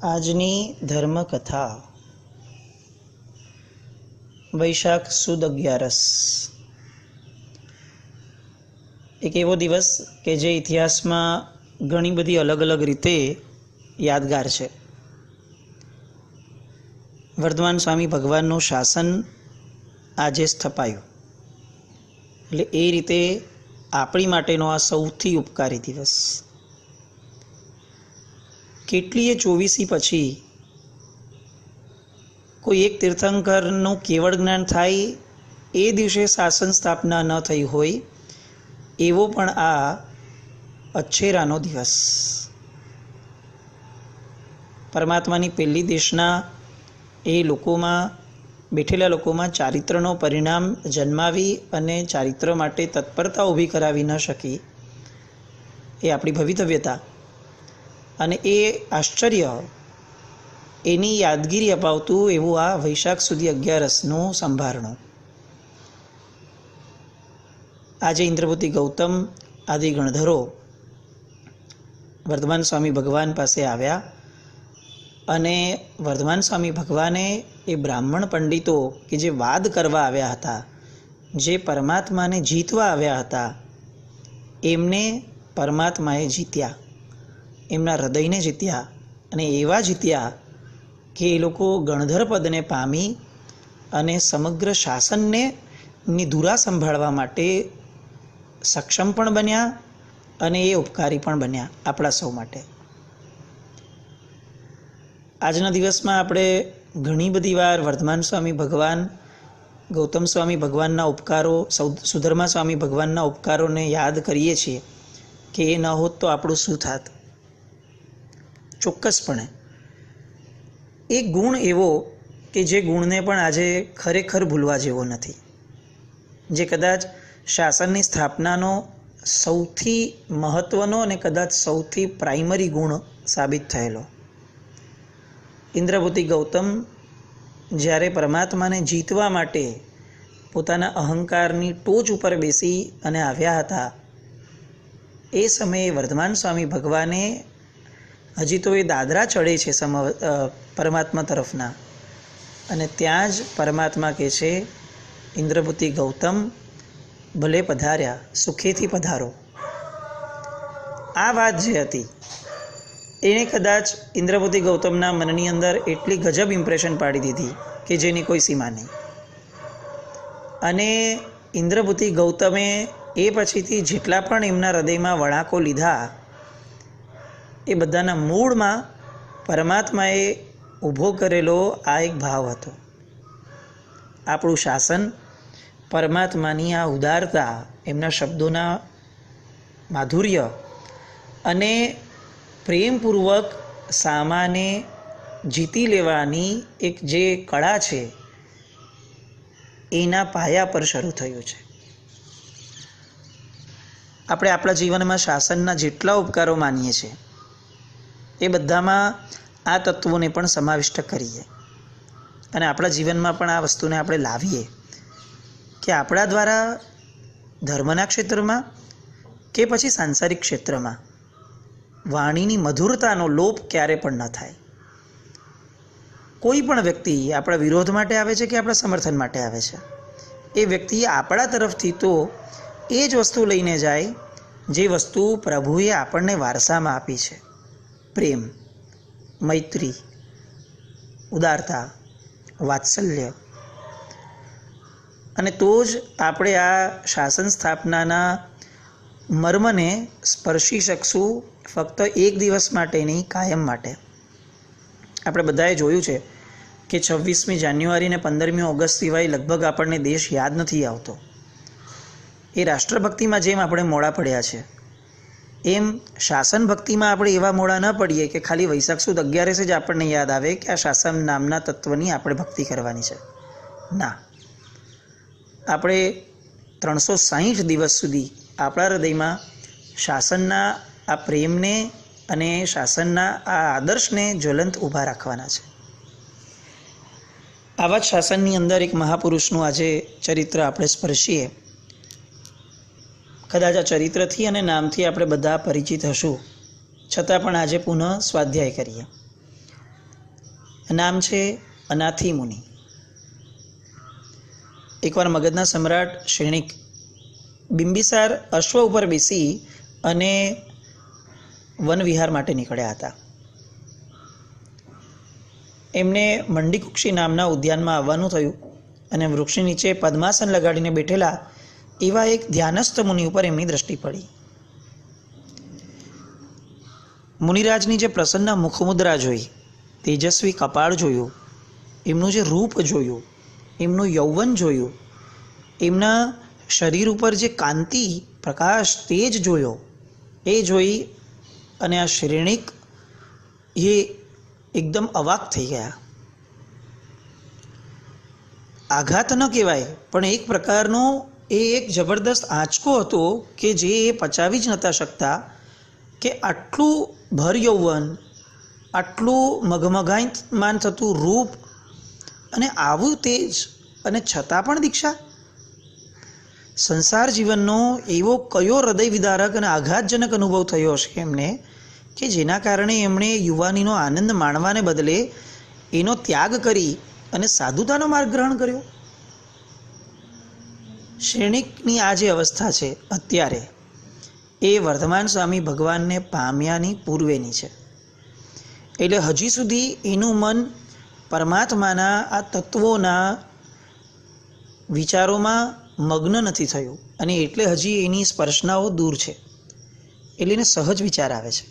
આજની ધર્મકથા વૈશાખ સુદ 11. એક એવો દિવસ કે જે ઇતિહાસમાં ઘણી બધી અલગ અલગ રીતે યાદગાર છે. વર્ધમાન સ્વામી ભગવાનનું શાસન આજે સ્થપાયું, એટલે એ રીતે આપણી માટેનો આ સૌથી ઉપકારી દિવસ. કેટલીય ચોવીસી પછી કોઈ એક તીર્થંકરનું કેવળ જ્ઞાન થાય એ દિવસે શાસન સ્થાપના ન થઈ હોય એવો પણ આ અચ્છેરાનો દિવસ. પરમાત્માની પહેલી દેશના એ લોકોમાં બેઠેલા લોકોમાં ચારિત્રનો પરિણામ જન્માવી અને ચારિત્ર માટે તત્પરતા ઊભી કરાવી ન શકી એ આપણી ભવિતવ્યતા અને એ આશ્ચર્ય એની યાદગીરી અપાવતું એવું આ વૈશાખ સુધી 11નું સંભારણું. આજે ઇન્દ્રપુતિ ગૌતમ આદિ ગણધરો વર્ધમાન સ્વામી ભગવાન પાસે આવ્યા અને વર્ધમાન સ્વામી ભગવાને એ બ્રાહ્મણ પંડિતો કે જે વાદ કરવા આવ્યા હતા, જે પરમાત્માને જીતવા આવ્યા હતા, એમને પરમાત્માએ જીત્યા, એમના હૃદયને જીત્યા અને એવા જીત્યા કે એ લોકો ગણધર પદને પામી અને સમગ્ર શાસનને નિધુરા સંભાળવા માટે સક્ષમ પણ બન્યા અને એ ઉપકારી પણ બન્યા આપણા સૌ માટે. આજના દિવસમાં આપણે ઘણી બધી વાર વર્ધમાન સ્વામી ભગવાન, ગૌતમ સ્વામી ભગવાનના ઉપકારો, સુધર્મા સ્વામી ભગવાનના ઉપકારોને યાદ કરીએ છીએ કે એ ન હોત તો આપણું શું થાત. ચોક્કસપણે એક ગુણ એવો કે જે ગુણને પણ આજે ખરેખર ભૂલવા જેવો નથી, જે કદાચ શાસનની સ્થાપનાનો સૌથી મહત્ત્વનો અને કદાચ સૌથી પ્રાઇમરી ગુણ સાબિત થયેલો. ઇન્દ્રપુતિ ગૌતમ જ્યારે પરમાત્માને જીતવા માટે પોતાના અહંકારની ટોચ ઉપર બેસી અને આવ્યા હતા, એ સમયે વર્ધમાન સ્વામી ભગવાને, હજી તો એ દાદરા ચડે છે પરમાત્મા તરફના, અને ત્યાં જ પરમાત્મા કહે છે, ઇન્દ્રપુતિ ગૌતમ ભલે પધાર્યા, સુખેથી પધારો. આ વાત જે હતી એને કદાચ ઇન્દ્રપુતિ ગૌતમના મનની અંદર એટલી ગજબ ઇમ્પ્રેશન પાડી દીધી કે જેની કોઈ સીમા નહીં. અને ઇન્દ્રપુતિ ગૌતમે એ પછીથી જેટલા પણ એમના હૃદયમાં વળાંકો લીધા, એ બધાના મૂળમાં પરમાત્માએ ઊભો કરેલો આ એક ભાવ હતો. આપણું શાસન, પરમાત્માની આ ઉદારતા, એમના શબ્દોના માધુર્ય અને પ્રેમપૂર્વક સામાને જીતી લેવાની એક જે કળા છે, એના પાયા પર શરૂ થયું છે. આપણે આપણા જીવનમાં શાસનના જેટલા ઉપકારો માનીએ છીએ એ બધામાં આ તત્વોને પણ સમાવિષ્ટ કરીએ અને આપણા જીવનમાં પણ આ વસ્તુને આપણે લાવીએ કે આપણા દ્વારા ધર્મના ક્ષેત્રમાં કે પછી સાંસારિક ક્ષેત્રમાં વાણીની મધુરતાનો લોપ ક્યારે પણ ન થાય. કોઈ પણ વ્યક્તિ આપણા વિરોધ માટે આવે છે કે આપણા સમર્થન માટે આવે છે, એ વ્યક્તિ આપણા તરફથી તો એ જ વસ્તુ લઈને જાય જે વસ્તુ પ્રભુએ આપણને વારસામાં આપી છે: પ્રેમ, મૈત્રી, ઉદારતા, વાત્સલ્ય. અને તો જ આપણે આ શાસન સ્થાપનાના મર્મને સ્પર્શી શકશું, ફક્ત એક દિવસ માટે નહીં, કાયમ માટે. આપણે બધાએ જોયું છે કે 26મી જાન્યુઆરી અને 15મી ઓગસ્ટ સિવાય લગભગ આપણને દેશ યાદ નથી આવતો. એ રાષ્ટ્રભક્તિમાં જેમ આપણે મોડા પડ્યા છે, એમ શાસન ભક્તિમાં આપણે એવા મોડા ન પડીએ કે ખાલી વૈશાખ સુદ 11 જ આપણને યાદ આવે કે આ શાસન નામના તત્વની આપણે ભક્તિ કરવાની છે. ના, આપણે 360 દિવસ સુધી આપણા હૃદયમાં શાસનના આ પ્રેમને અને શાસનના આ આદર્શને જ્વલંત ઊભા રાખવાના છે. આવા જ શાસનની અંદર એક મહાપુરુષનું આજે ચરિત્ર આપણે સ્પર્શીએ. કદાચ આ ચરિત્રથી અને નામથી આપણે બધા પરિચિત હશું, છતાં પણ આજે પુનઃ સ્વાધ્યાય કરીએ. નામ છે અનાથી મુનિ. એકવાર મગધના સમ્રાટ શ્રેણિક બિંબિસાર અશ્વ ઉપર બેસી અને વનવિહાર માટે નીકળ્યા હતા. એમને મંડીકુક્ષી નામના ઉદ્યાનમાં આવવાનું થયું અને વૃક્ષની નીચે પદ્માસન લગાડીને બેઠેલા એવા એક ધ્યાનસ્થ મુનિ ઉપર એમની દ્રષ્ટિ પડી. મુનિરાજની જે પ્રસન્ન મુખમુદ્રા જોઈ, તેજસ્વી કપાળ જોયું, એમનું જે રૂપ જોયું, એમનું યૌવન જોયું, એમના શરીર ઉપર જે કાંતિ પ્રકાશ તેજ જોયો, એ જોઈ અને આ શ્રેણિક એ એકદમ અવાક થઈ ગયા. આઘાત ન કહેવાય, પણ એક પ્રકારનો એ એક જબરદસ્ત આંચકો હતો કે જે એ પચાવી જ નહોતા શકતા કે આટલું ભર યૌવન, આટલું મગમગાયમાન થતું રૂપ અને આવું તેજ, અને છતાં પણ દીક્ષા. સંસાર જીવનનો એવો કયો હૃદય વિદારક અને આઘાતજનક અનુભવ થયો હશે એમને કે જેના કારણે એમણે યુવાનીનો આનંદ માણવાને બદલે એનો ત્યાગ કરી અને સાધુતાનો માર્ગ ગ્રહણ કર્યો. શ્રેણિકની આ જે અવસ્થા છે અત્યારે, એ વર્ધમાન સ્વામી ભગવાનને પામ્યાની પૂર્વેની છે. એટલે હજી સુધી એનું મન પરમાત્માના આ તત્વોના વિચારોમાં મગ્ન નથી થયું, અને એટલે હજી એની સ્પર્શનાઓ દૂર છે. એટલે એને સહજ વિચાર આવે છે.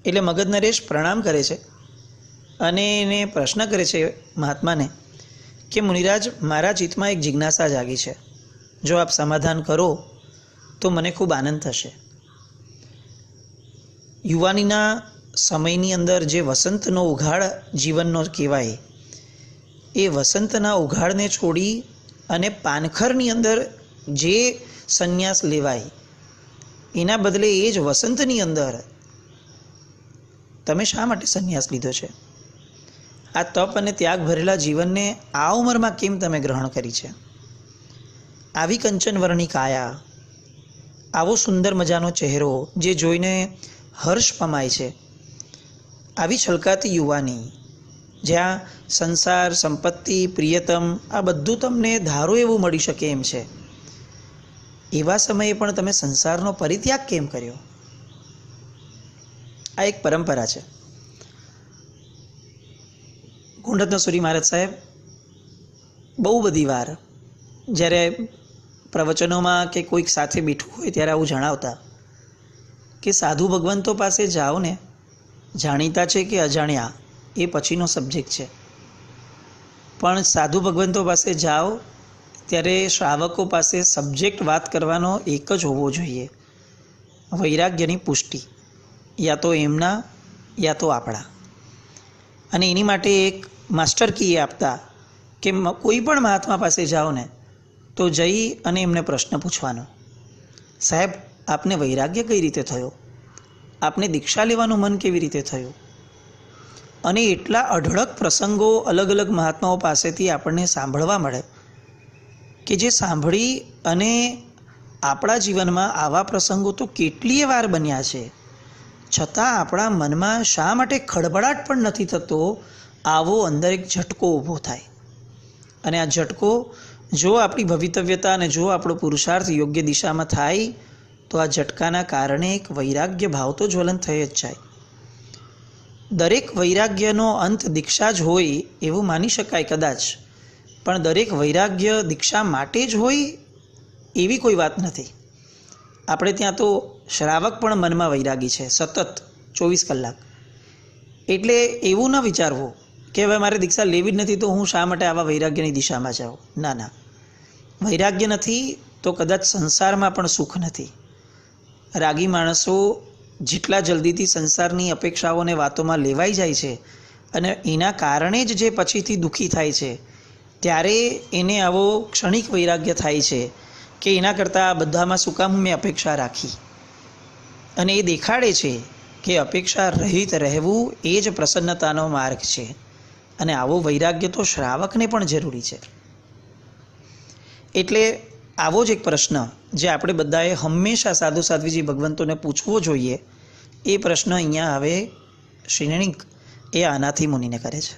એટલે મગધ નરેશ પ્રણામ કરે છે અને એને પ્રશ્ન કરે છે મહાત્માને કે મુનિરાજ, મારા ચિત્તમાં એક જિજ્ઞાસા જાગી છે. જો આપ સમાધાન કરો તો મને ખૂબ આનંદ થશે. યુવાનીના સમયની અંદર જે વસંતનો ઉઘાડ જીવનનો કહેવાય, એ વસંતના ઉઘાડને છોડી અને પાનખરની અંદર જે સંન્યાસ લેવાય, એના બદલે એ જ વસંતની અંદર તમે શા માટે સંન્યાસ લીધો છે? આ તપ અને ત્યાગ ભરેલા જીવનને આ ઉંમરમાં કેમ તમે ગ્રહણ કરી છે? આવી કંચનવર્ણી કાયા, આવો સુંદર મજાનો ચહેરો જે જોઈને હર્ષ પમાય છે, આવી છલકાતી યુવાની જ્યાં સંસાર, સંપત્તિ, પ્રિયતમ આ બધું તમને ધારો એવું મળી શકે એમ છે, એવા સમયે પણ તમે સંસારનો પરિત્યાગ કેમ કર્યો? આ એક પરંપરા છે. ગુણરત્નસુરી મહારાજ સાહેબ બહુ બધી વાર જ્યારે પ્રવચનોમાં કે કોઈક સાથે બેઠું હોય ત્યારે આવું જણાવતા કે સાધુ ભગવંતો પાસે જાઓ ને, જાણીતા છે કે અજાણ્યા એ પછીનો સબ્જેક્ટ છે, પણ સાધુ ભગવંતો પાસે જાઓ ત્યારે શ્રાવકો પાસે સબ્જેક્ટ વાત કરવાનો એક જ હોવો જોઈએ, વૈરાગ્યની પુષ્ટિ, યા તો એમના યા તો આપણા. અને એની માટે એક માસ્ટર કી આપતા કે કોઈ પણ મહાત્મા પાસે જાઓ ને તો જઈ અને એમને પ્રશ્ન પૂછવાનો, સાહેબ આપને વૈરાગ્ય કઈ રીતે થયો? આપને દીક્ષા લેવાનું મન કેવી રીતે થયું? અને એટલા અઢળક પ્રસંગો અલગ અલગ મહાત્માઓ પાસેથી આપણને સાંભળવા મળે કે જે સાંભળી અને આપણા જીવનમાં આવા પ્રસંગો તો કેટલીય વાર બન્યા છે, છતાં આપણા મનમાં શા માટે ખળભળાટ પણ નથી થતો, આવો અંદર એક ઝટકો ઊભો થાય. અને આ ઝટકો જો આપણી ભવિતવ્યતા અને જો આપણો પુરુષાર્થ યોગ્ય દિશામાં થાય તો આ ઝટકાના કારણે એક વૈરાગ્ય ભાવ તો જ્વલંત થઈ જ જાય. દરેક વૈરાગ્યનો અંત દીક્ષા જ હોય એવું માની શકાય કદાચ, પણ દરેક વૈરાગ્ય દીક્ષા માટે જ હોય એવી કોઈ વાત નથી. આપણે ત્યાં તો શ્રાવક પણ મનમાં વૈરાગી છે સતત 24 કલાક. એટલે એવું ન વિચારવું કે હવે મારે દીક્ષા લેવી જ નથી તો હું શા માટે આવા વૈરાગ્યની દિશામાં જાઉં. ના ના, વૈરાગ્ય નથી તો કદાચ સંસારમાં પણ સુખ નથી. રાગી માણસો જેટલા જલ્દીથી સંસારની અપેક્ષાઓને વાતોમાં લેવાઈ જાય છે અને એના કારણે જ જે પછીથી દુઃખી થાય છે, ત્યારે એને આવો ક્ષણિક વૈરાગ્ય થાય છે કે એના કરતાં આ બધામાં શું કામ મેં અપેક્ષા રાખી. અને એ દેખાડે છે કે અપેક્ષા રહિત રહેવું એ જ પ્રસન્નતાનો માર્ગ છે. અને આવો વૈરાગ્ય તો શ્રાવકને પણ જરૂરી છે. એટલે આવો જ એક પ્રશ્ન જે આપણે બધાએ હંમેશા સાધુ સાધ્વીજી ભગવંતોને પૂછવો જોઈએ, એ પ્રશ્ન અહીંયા હવે શ્રેણિક એ આનાથી મુનિને કરે છે.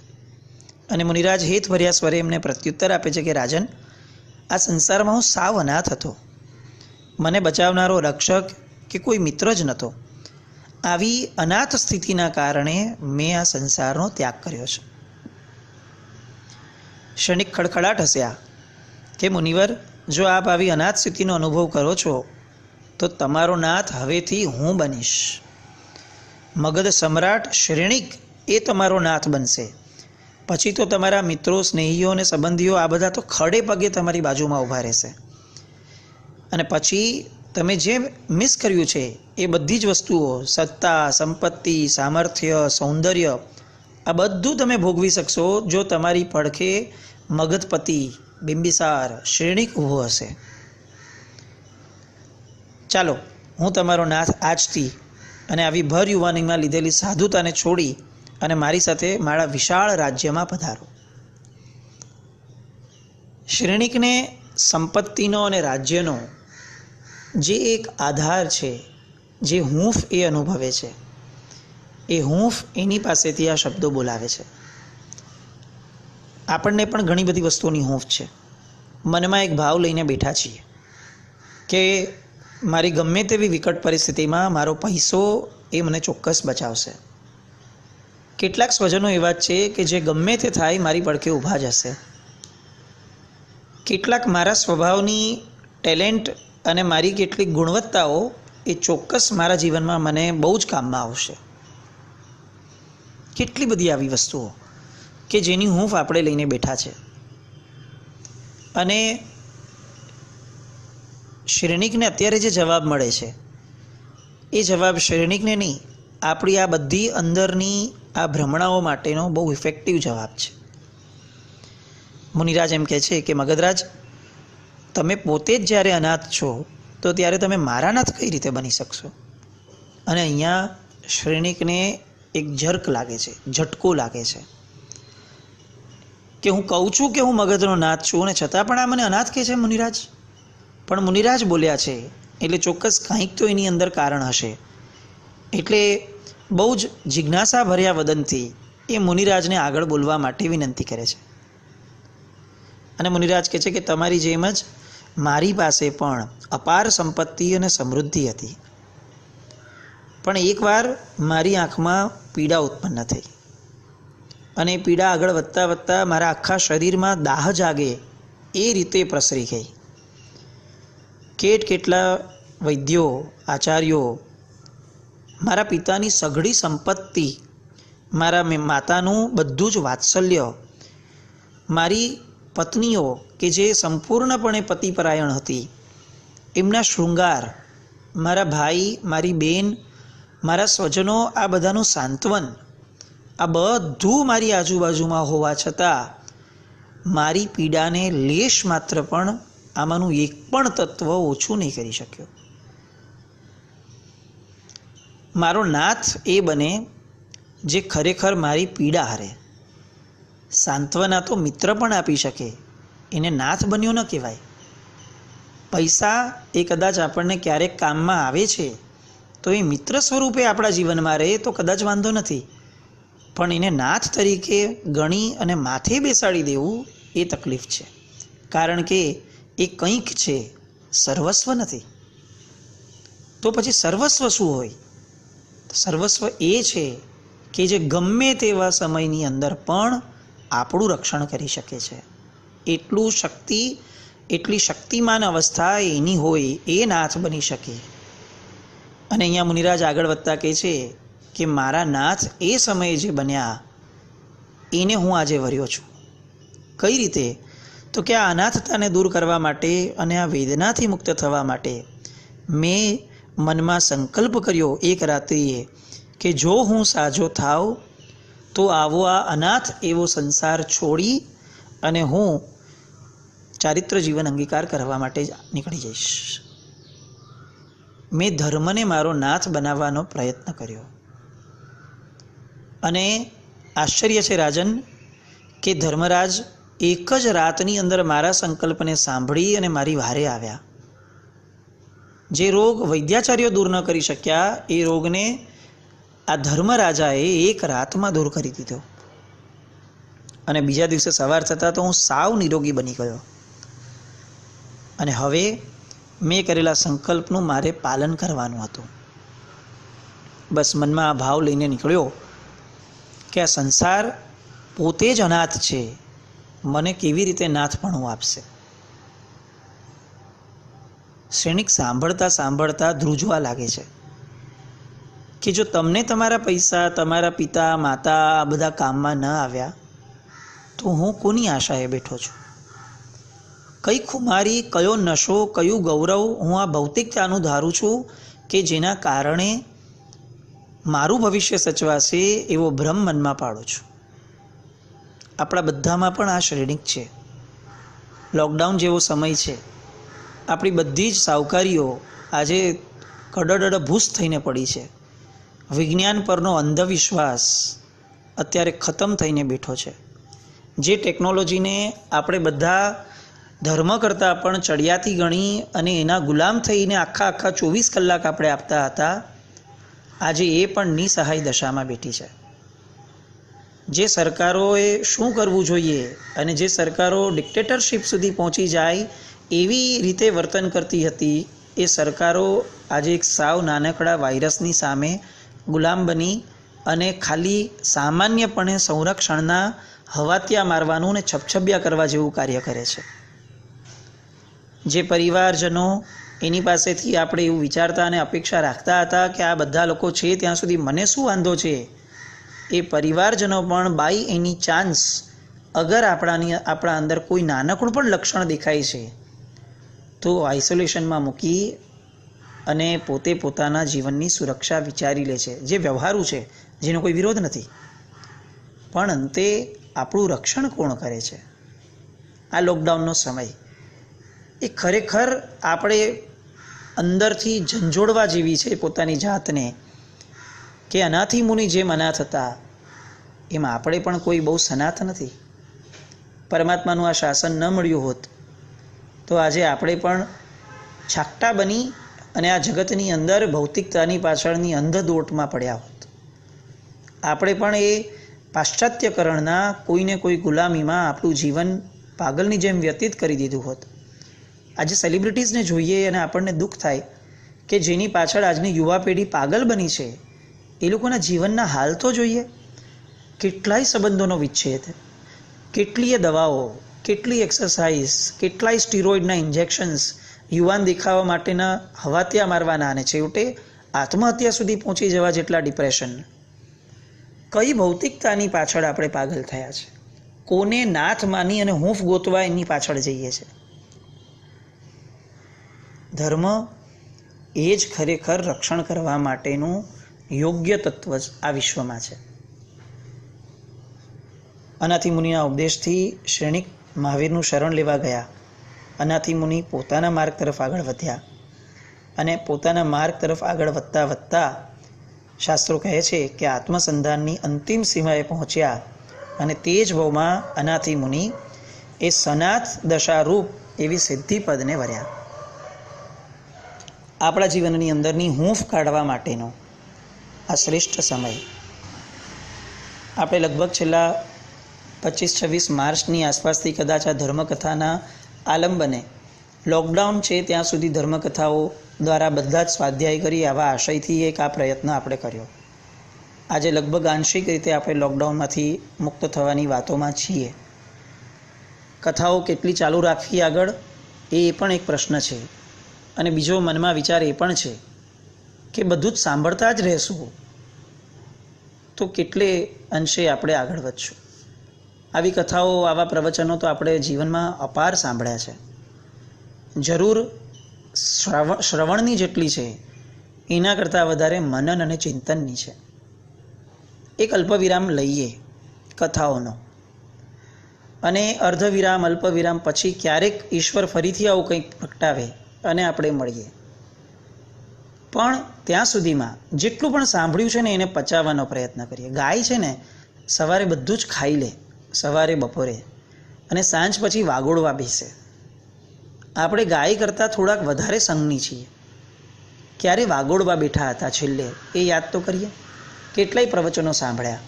અને મુનિરાજ હેતભર્યા સ્વરે એમને પ્રત્યુત્તર આપે છે કે રાજન, આ સંસારમાં હું સાવ અનાથ હતો. મને બચાવનારો રક્ષક કે કોઈ મિત્ર જ નહોતો. આવી અનાથ સ્થિતિના કારણે મેં આ સંસારનો ત્યાગ કર્યો છે. ક્ષણિક ખડખડાટ હસ્યા કે મુનિવર, જો આપ આવી અનાથ સ્થિતિનો અનુભવ કરો છો તો તમારો નાથ હવેથી હું બનીશ. મગધ સમ્રાટ શ્રેણિક એ તમારો નાથ બનશે. પછી તો તમારા મિત્રો, સ્નેહીઓ અને સંબંધીઓ આ બધા તો ખડે પગે તમારી બાજુમાં ઊભા રહેશે. અને પછી તમે જે મિસ કર્યું છે એ બધી જ વસ્તુઓ, સત્તા, સંપત્તિ, સામર્થ્ય, સૌંદર્ય, આ બધું તમે ભોગવી શકશો જો તમારી પડખે મગધપતિ બિંબિસાર શ્રેણિક ઊભો હશે. ચાલો, હું તમારો નાથ આજથી અને આવી ભર યુવાનીમાં લીધેલી સાધુતાને છોડી અને મારી સાથે મારા વિશાળ રાજ્યમાં પધારો. શ્રેણિકને સંપત્તિનો અને રાજ્યનો જે એક આધાર છે, જે હૂંફ એ અનુભવે છે, એ હૂંફ એની પાસેથી આ શબ્દો બોલાવે છે. આપણને પણ ઘણી બધી વસ્તુઓની હૂંફ છે. મનમાં એક ભાવ લઈને બેઠા છીએ કે મારી ગમે તેવી વિકટ પરિસ્થિતિમાં મારો પૈસો એ મને ચોક્કસ બચાવશે. કેટલાક સ્વજનો એવા છે કે જે ગમે તે થાય મારી પડખે ઊભા જ હશે. કેટલાક મારા સ્વભાવની ટેલેન્ટ અને મારી કેટલીક ગુણવત્તાઓ એ ચોક્કસ મારા જીવનમાં મને બહુ જ કામમાં આવશે. કેટલી બધી આવી વસ્તુઓ કે જેની હૂંફ આપણે લઈને બેઠા છે. અને શ્રેણિકને અત્યારે જે જવાબ મળે છે એ જવાબ શ્રેણિકને નહીં, આપણી આ બધી અંદરની આ ભ્રમણાઓ માટેનો બહુ ઇફેક્ટિવ જવાબ છે. મુનિરાજ એમ કહે છે કે મગધરાજ, તમે પોતે જ જ્યારે અનાથ છો તો ત્યારે તમે મારા નાથ કઈ રીતે બની શકશો? અને અહીંયા શ્રેણિકને એક જર્ક લાગે છે, ઝટકો લાગે છે કે હું કહું છું કે હું મગધનો નાથ છું અને છતાં પણ આ મને અનાથ કહે છે મુનિરાજ. પણ મુનિરાજ બોલ્યા છે એટલે ચોક્કસ કંઈક તો એની અંદર કારણ હશે. એટલે બહુ જ જિજ્ઞાસા ભર્યા વદનથી એ મુનિરાજને આગળ બોલવા માટે વિનંતી કરે છે. અને મુનિરાજ કહે છે કે તમારી જેમ જ મારી પાસે પણ અપાર સંપત્તિ અને સમૃદ્ધિ હતી, પણ એકવાર મારી આંખમાં પીડા ઉત્પન્ન થઈ અને એ પીડા આગળ વધતા વધતા મારા આખા શરીરમાં દાહ જાગે એ રીતે પ્રસરી ગઈ. કેટલા વૈદ્યો, આચાર્યો, મારા પિતાની સઘળી સંપત્તિ, મારા માતાનું બધું જ વાત્સલ્ય, મારી પત્નીઓ કે જે સંપૂર્ણપણે પતિપરાયણ હતી, એમના શૃંગાર, મારા ભાઈ, મારી બેન, મારા સ્વજનો, આ બધાનું સાંત્વન, આ બધું મારી આજુબાજુમાં હોવા છતાં મારી પીડાને લેશ માત્ર પણ આમાંનું એક પણ તત્વ ઓછું નહીં કરી શક્યો. મારો નાથ એ બને જે ખરેખર મારી પીડા હરે. સાંત્વના તો મિત્ર પણ આપી શકે, એને નાથ બન્યો ન કહેવાય. પૈસા એ કદાચ આપણને ક્યારેક કામમાં આવે છે તો એ મિત્ર સ્વરૂપે આપણા જીવનમાં રહે તો કદાચ વાંધો નથી, પણ એને નાથ તરીકે ગણી અને માથે બેસાડી દેવું એ તકલીફ છે. કારણ કે એ કંઈક છે, સર્વસ્વ નથી. તો પછી સર્વસ્વ શું હોય? સર્વસ્વ એ છે કે જે ગમે તેવા સમયની અંદર પણ આપણું રક્ષણ કરી શકે છે. એટલી શક્તિમાન અવસ્થા એની હોય, એ નાથ બની શકે. અને અહીંયા મુનિરાજ આગળ વધતા કહે છે કે મારા નાથ એ સમયે જે બન્યા એને હું આજે વર્યો છું. કઈ રીતે? તો કે આ અનાથતાને દૂર કરવા માટે અને આ વેદનાથી મુક્ત થવા માટે મેં મનમાં સંકલ્પ કર્યો એક રાત્રિએ કે જો હું સાજો થાવ તો આવો આ અનાથ એવો સંસાર છોડી અને હું ચારિત્ર જીવન અંગીકાર કરવા માટે નીકળી જઈશ. મેં ધર્મને મારો નાથ બનાવવાનો પ્રયત્ન કર્યો. અને આશ્ચર્ય છે રાજન કે ધર્મરાજ એક જ રાતની અંદર મારા સંકલ્પને સાંભળી અને મારી વારે આવ્યા. જે રોગ વૈદ્યાચાર્યો દૂર ન કરી શક્યા એ રોગને આ ધર્મરાજાએ એક રાતમાં દૂર કરી દીધો અને બીજા દિવસે સવાર થતાં તો હું સાવ નિરોગી બની ગયો અને હવે મેં કરેલા સંકલ્પનું મારે પાલન કરવાનું હતું. બસ મનમાં આ ભાવ લઈને નીકળ્યો કે આ સંસાર પોતે જ અનાથ છે, મને કેવી રીતે નાથપણું આપશે. શ્રેણિક સાંભળતા સાંભળતા ધ્રુજવા લાગે છે કે જો તમને તમારા પૈસા, તમારા પિતા માતા આ બધા કામમાં ન આવ્યા તો હું કોની આશાએ બેઠો છું? કઈ ખુમારી, કયો નશો, કયું ગૌરવ હું આ ભૌતિકતાનું ધારું છું કે જેના કારણે મારું ભવિષ્ય સચવાશે એવો ભ્રમ મનમાં પાડું છું. આપણા બધામાં પણ આ શ્રેણિક છે. લોકડાઉન જેવો સમય છે, આપણી બધી જ સાવકારીઓ આજે કડડડ ભૂસ થઈને પડી છે. વિજ્ઞાન પરનો અંધવિશ્વાસ અત્યારે ખતમ થઈને બેઠો છે. જે ટેકનોલોજીને આપણે બધા ધર્મ કરતાં પણ ચડિયાતી ગણી અને એના ગુલામ થઈને આખા 24 કલાક આપણે આપતા હતા, આજે એ પણ નિસહાય દશામાં બેઠી છે. જે સરકારોએ શું કરવું જોઈએ અને જે સરકારો ડિક્ટેટરશીપ સુધી પહોંચી જાય એવી રીતે વર્તન કરતી હતી, એ સરકારો આજે એક સાવ નાનકડા વાયરસની સામે ગુલામ બની અને ખાલી સામાન્યપણે સંરક્ષણના હવાતિયા મારવાનું ને છપછપિયા કરવા જેવું કાર્ય કરે છે. જે પરિવારજનો એની પાસેથી આપણે એવું વિચારતા અને અપેક્ષા રાખતા હતા કે આ બધા લોકો છે ત્યાં સુધી મને શું વાંધો છે, એ પરિવારજનો પણ બાય એની ચાન્સ અગર આપણા અંદર કોઈ નાનકડું પણ લક્ષણ દેખાય છે તો આઇસોલેશનમાં મૂકી અને પોતે પોતાના જીવનની સુરક્ષા વિચારી લે છે. જે વ્યવહારુ છે, જેનો કોઈ વિરોધ નથી, પણ અંતે આપણું રક્ષણ કોણ કરે છે? આ લોકડાઉનનો સમય એ ખરેખર આપણે અંદરથી ઝંઝોડવા જેવી છે પોતાની જાતને કે અનાથી મુનિ જેમ અનાથ હતા એમાં આપણે પણ કોઈ બહુ સનાથ નથી. પરમાત્માનું આ શાસન ન મળ્યું હોત તો આજે આપણે પણ છાકટા બની અને આ જગતની અંદર ભૌતિકતાની પાછળની અંધદોટમાં પડ્યા હોત. આપણે પણ એ પાશ્ચાત્યકરણના કોઈને કોઈ ગુલામીમાં આપણું જીવન પાગલની જેમ વ્યતીત કરી દીધું હોત. આજે સેલિબ્રિટીઝને જોઈએ અને આપણને દુઃખ થાય કે જેની પાછળ આજની યુવા પેઢી પાગલ બની છે, એ લોકોના જીવનના હાલ તો જોઈએ. કેટલાય સંબંધોનો વિચ્છેદ, કેટલીય દવાઓ, કેટલી એક્સરસાઇઝ, કેટલાય સ્ટીરોઇડના ઇન્જેક્શન્સ, યુવાન દેખાવા માટેના હવાતિયા મારવાના અને છેવટે આત્મહત્યા સુધી પહોંચી જવા જેટલા ડિપ્રેશન. કઈ ભૌતિકતાની પાછળ આપણે પાગલ થયા છે? કોને નાથ માની અને હૂંફ ગોતવા એની પાછળ જઈએ છે? ધર્મ એ જ ખરેખર રક્ષણ કરવા માટેનું યોગ્ય તત્વ જ આ વિશ્વમાં છે. અનાથી મુનિના ઉપદેશથી શ્રેણિક મહાવીરનું શરણ લેવા ગયા. અનાથી મુનિ પોતાના માર્ગ તરફ આગળ વધ્યા અને પોતાના માર્ગ તરફ આગળ વધતા વધતા શાસ્ત્રો કહે છે કે આત્મસંધાનની અંતિમ સીમાએ પહોંચ્યા અને તે જ ભાવમાં અનાથી મુનિ એ સનાથ દશારૂપ એવી સિદ્ધિપદને વર્યા. આપણા જીવનની અંદરની હૂંફ કાઢવા માટેનો આ શ્રેષ્ઠ સમય. આપણે લગભગ છેલ્લા 25-26 માર્ચની આસપાસથી કદાચ આ ધર્મકથાના આલંબને લોકડાઉન છે ત્યાં સુધી ધર્મકથાઓ દ્વારા બધા જ સ્વાધ્યાય કરી આવા આશયથી એક આ પ્રયત્ન આપણે કર્યો. આજે લગભગ આંશિક રીતે આપણે લોકડાઉનમાંથી મુક્ત થવાની વાતોમાં છીએ. કથાઓ કેટલી ચાલુ રાખવી આગળ એ પણ એક પ્રશ્ન છે. અને બીજો મનમાં વિચાર એ પણ છે કે બધું જ સાંભળતા જ રહેશું તો કેટલે અંશે આપણે આગળ વધશું. આવી કથાઓ, આવા પ્રવચનો તો આપણે જીવનમાં અપાર સાંભળ્યા છે. જરૂર શ્રવણની જેટલી છે એના કરતાં વધારે મનન અને ચિંતનની છે. એક અલ્પવિરામ લઈએ કથાઓનો અને અર્ધવિરામ, અલ્પવિરામ પછી ક્યારેક ઈશ્વર ફરીથી આવું કંઈક પ્રગટાવે અને આપણે મળીએ. પણ ત્યાં સુધીમાં જેટલું પણ સાંભળ્યું છે ને એને પચાવવાનો પ્રયત્ન કરીએ. ગાય છે ને સવારે બધું જ ખાઈ લે, સવારે બપોરે, અને સાંજ પછી વાગોળવા બેસે. આપણે ગાય કરતાં થોડાક વધારે સંઘની છીએ. ક્યારે વાગોળવા બેઠા હતા છેલ્લે એ યાદ તો કરીએ કેટલાય પ્રવચનો સાંભળ્યા.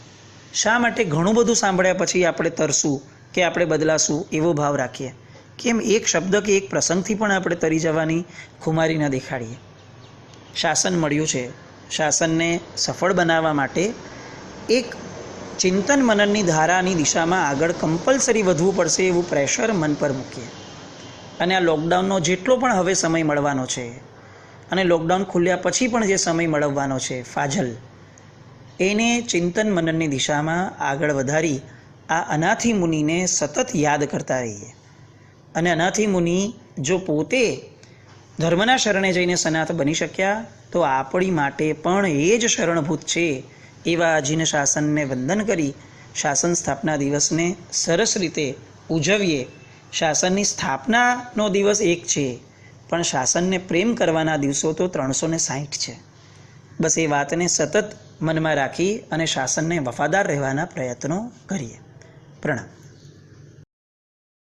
શા માટે ઘણું બધું સાંભળ્યા પછી આપણે તરશું કે આપણે બદલાશું એવો ભાવ રાખીએ? કેમ એક શબ્દ કે એક પ્રસંગથી પણ આપણે તરી જવાની ખુમારી ન દેખાડીએ? શાસન મળ્યું છે, શાસનને સફળ બનાવવા માટે એક ચિંતન મનનની ધારાની દિશામાં આગળ કમ્પલસરી વધવું પડશે એવું પ્રેશર મન પર મૂકીએ. અને આ લોકડાઉનનો જેટલો પણ હવે સમય મળવાનો છે અને લોકડાઉન ખુલ્યા પછી પણ જે સમય મળવાનો છે ફાજલ, એને ચિંતન મનનની દિશામાં આગળ વધારી આ અનાથી મુનિને સતત યાદ કરતા રહીએ. અને અનાથી મુનિ જો પોતે ધર્મના શરણે જઈને સનાથ બની શક્યા તો આપણી માટે પણ એ જ શરણભૂત છે એવા અજીન શાસનને વંદન કરી શાસન સ્થાપના દિવસને સરસ રીતે ઉજવીએ. શાસનની સ્થાપનાનો દિવસ એક છે, પણ શાસનને પ્રેમ કરવાના દિવસો તો 360 છે. બસ એ વાતને સતત મનમાં રાખી અને શાસનને વફાદાર રહેવાના પ્રયત્નો કરીએ. પ્રણામ.